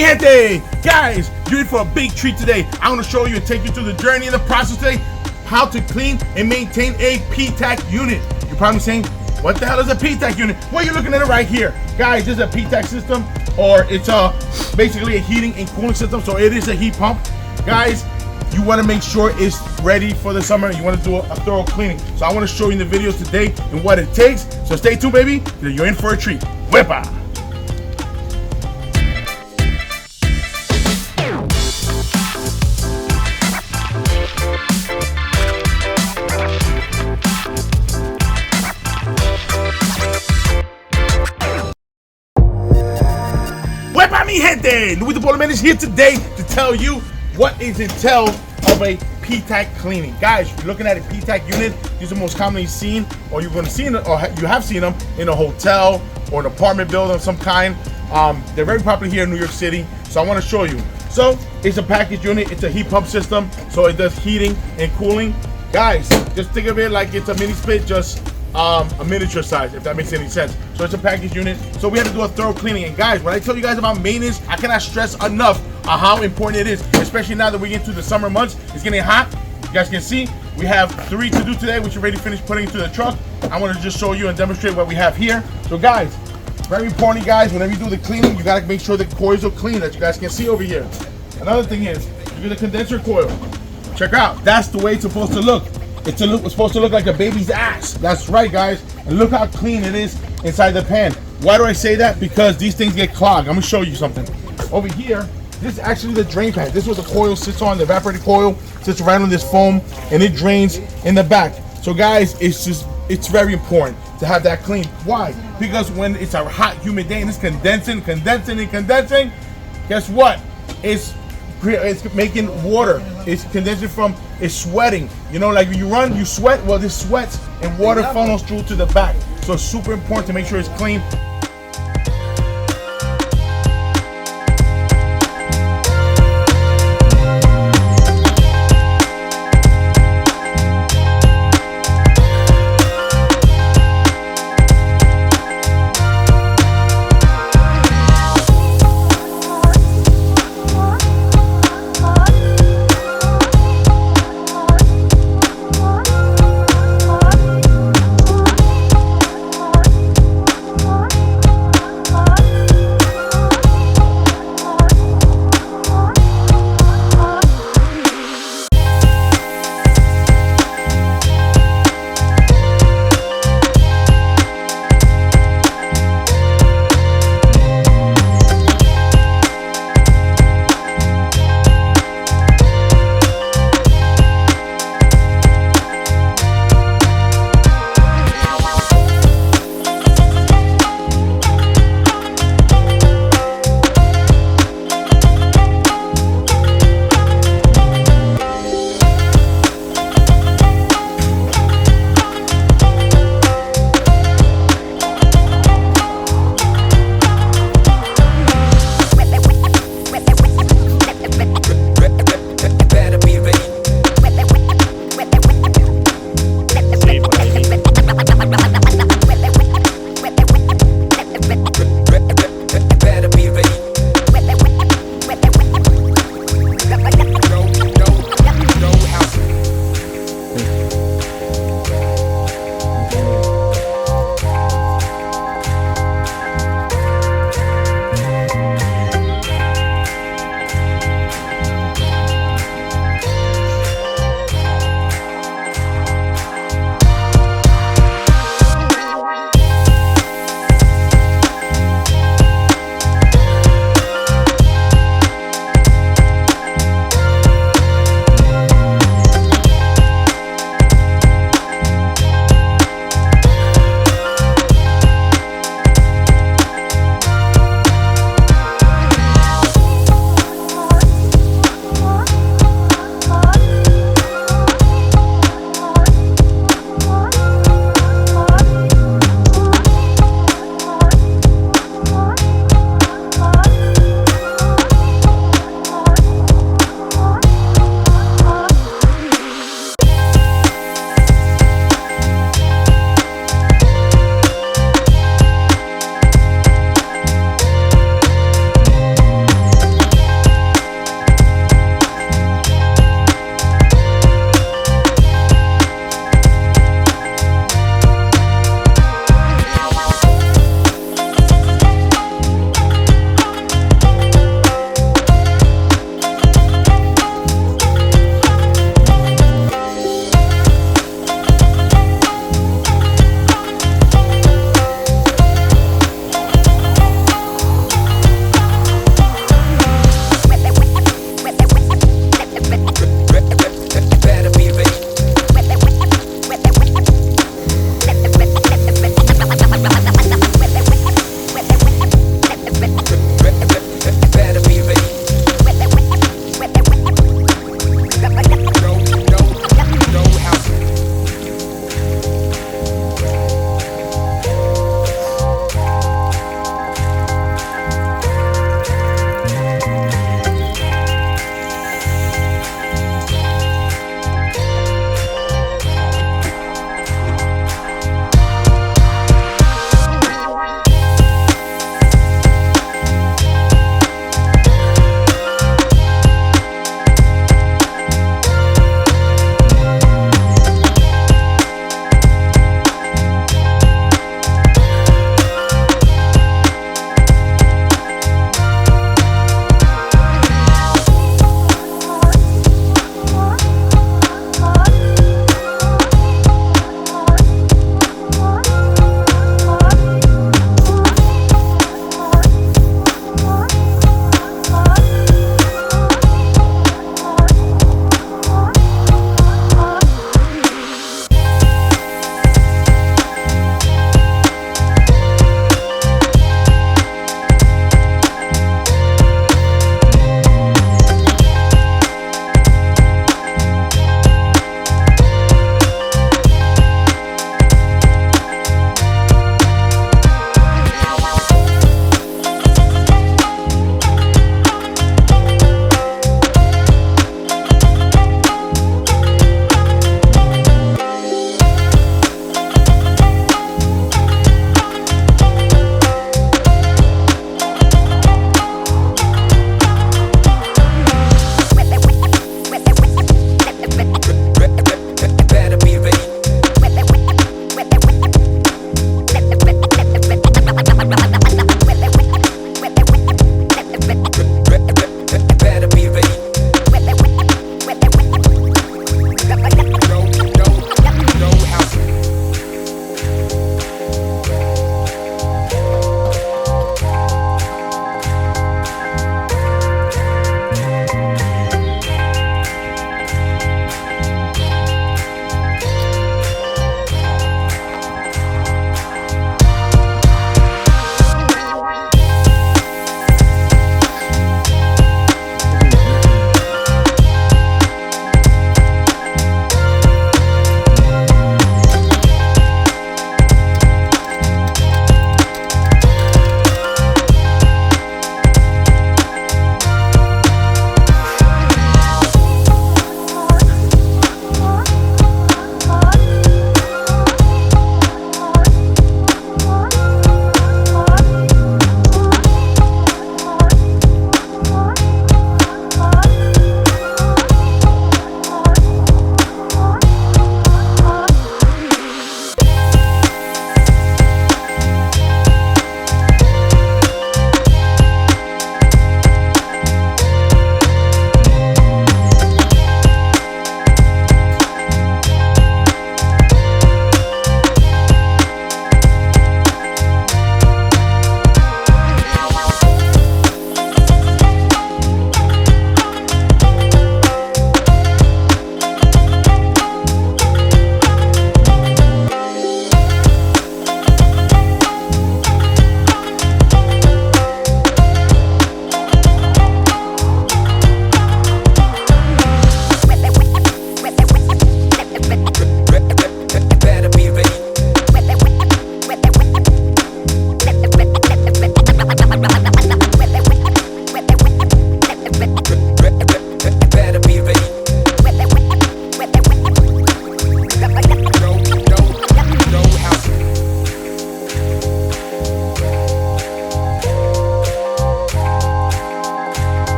mi gente! Guys, you're in for a big treat today. I'm going to show you and take you through the journey and the process today, how to clean and maintain a PTAC unit. You're probably saying, what the hell is a PTAC unit? Well, you're looking at it right here. Guys, this is a PTAC system, or it's basically a heating and cooling system, so it is a heat pump. Guys, you want to make sure it's ready for the summer. You want to do a thorough cleaning. So I want to show you in the videos today and what it takes. So stay tuned, baby. You're in for a treat. Wepa! Wepa mi gente! Louie the Boiler Man is here today to tell you what is entailed of a PTAC cleaning. Guys, you're looking at a PTAC unit. These are most commonly seen, or you're going to see, or you have seen them in a hotel or an apartment building of some kind. They're very popular here in New York City, so I want to show you. So it's a package unit. It's a heat pump system, so it does heating and cooling. Guys, just think of it like it's a mini split, just a miniature size, if that makes any sense. So it's a package unit, so we have to do a thorough cleaning. And guys, when I tell you guys about maintenance, I cannot stress enough on how important it is, especially now that we get into the summer months. It's getting hot. You guys can see we have 3 to do today, which we already finished putting into the truck. I want to just show you and demonstrate what we have here. So guys, very important, guys, whenever you do the cleaning, you got to make sure the coils are clean, that you guys can see over here. Another thing is, you get a condenser coil. Check out, that's the way it's supposed to look. It's supposed to look like a baby's ass. That's right, guys. And look how clean it is inside the pan. Why do I say that? Because these things get clogged. I'm gonna show you something. Over here, this is actually the drain pan. This is what the coil sits on. The evaporated coil sits right on this foam, and it drains in the back. So guys, it's very important to have that clean. Why? Because when it's a hot, humid day and it's condensing, guess what? It's making water. It's condensing from, it's sweating. You know, like when you run, you sweat. Well, this sweats and water funnels through to the back. So it's super important to make sure it's clean.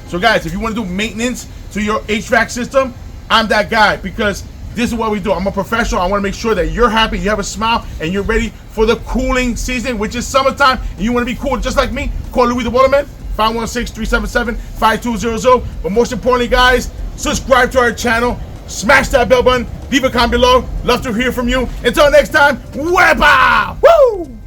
So guys, if you want to do maintenance to your HVAC system, I'm that guy, because this is what we do. I'm a professional. I want to make sure that you're happy, you have a smile, and you're ready for the cooling season, which is summertime, and you want to be cool just like me. Call Louie the Boiler Man, 516-377-5200. But most importantly, guys, subscribe to our channel, smash that bell button, leave a comment below. Love to hear from you. Until next time, wepa! Woo!